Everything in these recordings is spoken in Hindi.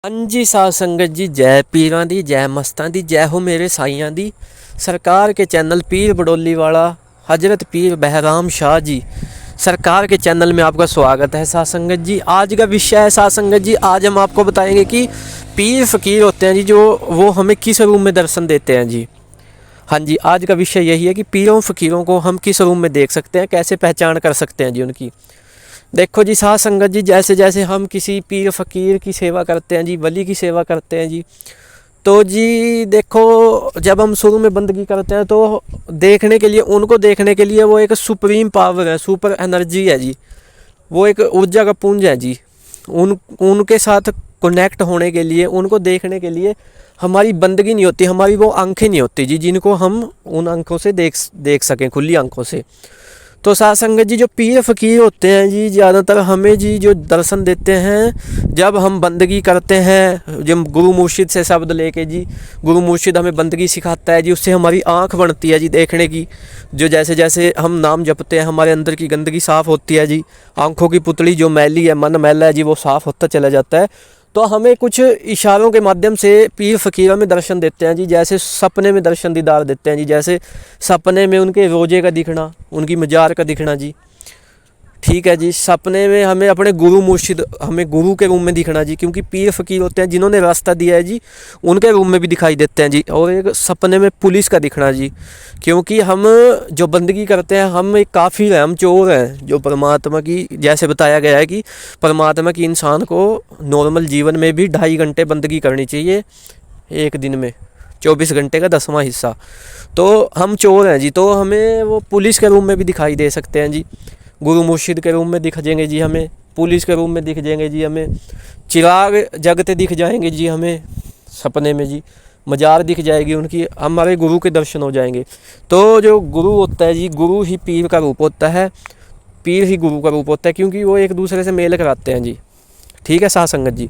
ਹਾਂਜੀ ਸਾਧ ਸੰਗਤ जी, जय पीरां दी जय मस्तां दी जय हो मेरे साइयां दी। सरकार के चैनल पीर बडोली वाला हजरत पीर बहराम शाह जी सरकार के चैनल में आपका स्वागत है साध संगत जी। आज का विषय है साध संगत जी, आज हम आपको बताएंगे कि पीर फ़कीर होते हैं जी, जो वो हमें किस रूप में दर्शन देते हैं जी। हाँ जी, आज का विषय यही है कि पीरों फ़कीरों को हम किस रूप में देख सकते हैं, कैसे पहचान कर सकते हैं जी उनकी। देखो जी साध संगत जी, जैसे जैसे हम किसी पीर फ़कीर की सेवा करते हैं जी, वली की सेवा करते हैं जी, तो जी देखो जब हम शुरू में बंदगी करते हैं तो देखने के लिए, उनको देखने के लिए वो एक सुप्रीम पावर है, सुपर एनर्जी है जी, वो एक ऊर्जा का पुंज है जी। उनके साथ कनेक्ट होने के लिए, उनको देखने के लिए हमारी बंदगी नहीं होती, हमारी वो आंखें नहीं होती जी, जिनको हम उन आंखों से देख सकें, खुली आंखों से। तो साध संगत जी, जो पीर फ़कीर होते हैं जी, ज़्यादातर हमें जी जो दर्शन देते हैं जब हम बंदगी करते हैं, जब गुरु मुर्शिद से शब्द लेके जी, गुरु मुर्शिद हमें बंदगी सिखाता है जी, उससे हमारी आँख बनती है जी देखने की। जो जैसे जैसे हम नाम जपते हैं, हमारे अंदर की गंदगी साफ़ होती है जी, आँखों की पुतली जो मैली है, मन मैला है जी, वो साफ़ होता चला जाता है। तो हमें कुछ इशारों के माध्यम से पीर फ़कीरों में दर्शन देते हैं जी, जैसे सपने में दर्शन दीदार देते हैं जी, जैसे सपने में उनके रोज़े का दिखना, उनकी मज़ार का दिखना जी, ठीक है जी। सपने में हमें अपने गुरु मुर्शिद, हमें गुरु के रूप में दिखना जी, क्योंकि पीर फ़कीर होते हैं जिन्होंने रास्ता दिया है जी, उनके रूप में भी दिखाई देते हैं जी। और एक सपने में पुलिस का दिखना जी, क्योंकि हम जो बंदगी करते हैं, हम एक काफिर हैं, हम चोर हैं, जो परमात्मा की, जैसे बताया गया है कि परमात्मा की इंसान को नॉर्मल जीवन में भी 2.5 घंटे बंदगी करनी चाहिए एक दिन में, 24 घंटे का 10वां हिस्सा। तो हम चोर हैं जी, तो हमें वो पुलिस के रूप में भी दिखाई दे सकते हैं जी, गुरु मुर्शिद के रूप में दिख जाएंगे जी, हमें पुलिस के रूप में दिख जाएंगे जी, हमें चिराग जगते दिख जाएंगे जी, हमें सपने में जी मज़ार दिख जाएगी उनकी, हमारे गुरु के दर्शन हो जाएंगे। तो जो गुरु होता है जी, गुरु ही पीर का रूप होता है, पीर ही गुरु का रूप होता है, क्योंकि वो एक दूसरे से मेल कराते हैं जी, ठीक है साध संगत जी।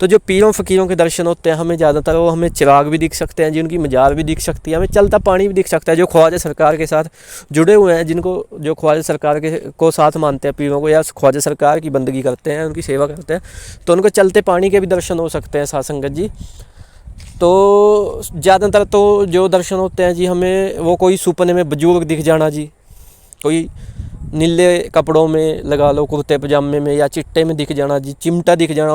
तो जो पीरों फ़कीरों के दर्शन होते हैं, हमें ज़्यादातर वो हमें चिराग भी दिख सकते हैं जी, उनकी मज़ार भी दिख सकती है, हमें चलता पानी भी दिख सकता है। जो ख्वाजा सरकार के साथ जुड़े हुए हैं, जिनको जो ख्वाजा सरकार के को साथ मानते हैं, पीरों को, या ख्वाजा सरकार की बंदगी करते हैं, उनकी सेवा करते हैं, तो उनको चलते पानी के भी दर्शन हो सकते हैं साध संगत जी। तो ज़्यादातर तो जो दर्शन होते हैं जी, हमें वो कोई सपने में बुजुर्ग दिख जाना जी, कोई नीले कपड़ों में लगा लो, कुर्ते पजामे में या चिट्टे में दिख जाना जी, चिमटा दिख जाना,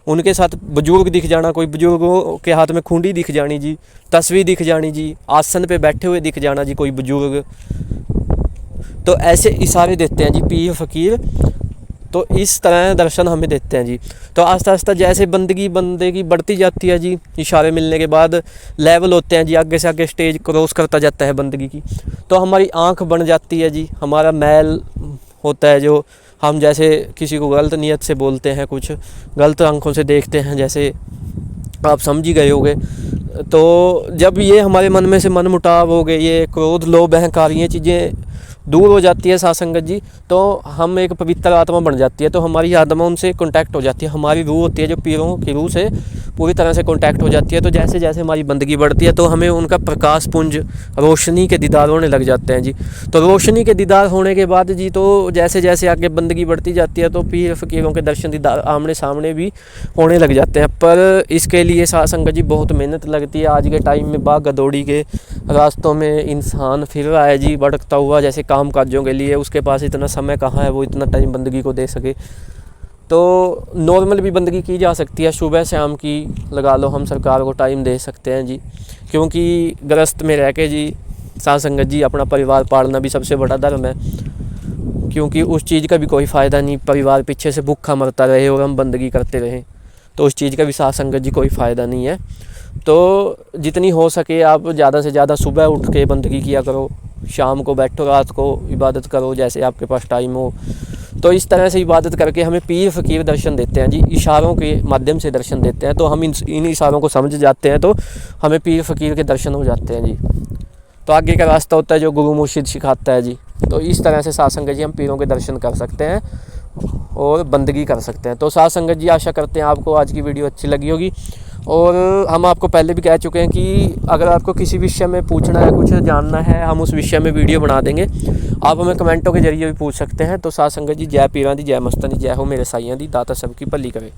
उनके साथ बुजुर्ग दिख जाना, कोई बुजुर्गों के हाथ में खूंडी दिख जानी जी, तस्वीर दिख जानी जी, आसन पे बैठे हुए दिख जाना जी कोई बुजुर्ग। तो ऐसे इशारे देते हैं जी पीर फ़कीर, तो इस तरह दर्शन हमें देते हैं जी। तो आस्ता आस्ता जैसे बंदगी बढ़ती जाती है जी, इशारे मिलने के बाद लेवल होते हैं जी, आगे से आगे स्टेज क्रॉस करता जाता है बंदगी की, तो हमारी आंख बन जाती है जी, हमारा मैल होता है, जो हम जैसे किसी को गलत नीयत से बोलते हैं, कुछ गलत आंखों से देखते हैं, जैसे आप समझ ही गए होंगे। तो जब ये हमारे मन में से मन मुटाव हो गए, ये क्रोध लोभ अहंकार, ये चीज़ें दूर हो जाती है साध संगत जी, तो हम एक पवित्र आत्मा बन जाती है, तो हमारी आत्मा उनसे कांटेक्ट हो जाती है, हमारी रूह होती है जो पीरों की रूह से पूरी तरह से कांटेक्ट हो जाती है। तो जैसे जैसे हमारी बंदगी बढ़ती है, तो हमें उनका प्रकाश पुंज, रोशनी के दीदार होने लग जाते हैं जी। तो रोशनी के दीदार होने के बाद जी, तो जैसे जैसे आगे बंदगी बढ़ती जाती है, तो पीर फ़कीरों के दर्शन दीदार आमने सामने भी होने लग जाते हैं। पर इसके लिए साध संगत जी बहुत मेहनत लगती है। आज के टाइम में भाग दौड़ी के रास्तों में इंसान फिर रहा है जी, भटकता हुआ, जैसे काम काजों के लिए, उसके पास इतना समय कहाँ है वो इतना टाइम बंदगी को दे सके। तो नॉर्मल भी बंदगी की जा सकती है, सुबह शाम की लगा लो, हम सरकार को टाइम दे सकते हैं जी, क्योंकि गृहस्थ में रह के जी साध संगत जी अपना परिवार पालना भी सबसे बड़ा धर्म है, क्योंकि उस चीज़ का भी कोई फ़ायदा नहीं, परिवार पीछे से भूखा मरता रहे और हम बंदगी करते रहें, तो उस चीज़ का भी साध संगत जी कोई फ़ायदा नहीं है। तो जितनी हो सके आप ज़्यादा से ज़्यादा सुबह उठ के बंदगी किया करो, शाम को बैठो, रात को इबादत करो, जैसे आपके पास टाइम हो। तो इस तरह से इबादत करके हमें पीर फ़कीर दर्शन देते हैं जी, इशारों के माध्यम से दर्शन देते हैं, तो हम इन इशारों को समझ जाते हैं, तो हमें पीर फ़कीर के दर्शन हो जाते हैं जी। तो आगे का रास्ता होता है जो गुरु मुर्शिद सिखाता है जी। तो इस तरह से साध संगत जी हम पीरों के दर्शन कर सकते हैं और बंदगी कर सकते हैं। तो साध संगत जी, आशा करते हैं आपको आज की वीडियो अच्छी लगी होगी, और हम आपको पहले भी कह चुके हैं कि अगर आपको किसी विषय में पूछना है, कुछ जानना है, हम उस विषय में वीडियो बना देंगे, आप हमें कमेंटों के जरिए भी पूछ सकते हैं। तो साध संगत जी, जय पीरां दी जय मस्तां दी जय हो मेरे साइयां दी, दाता सबकी भली करे।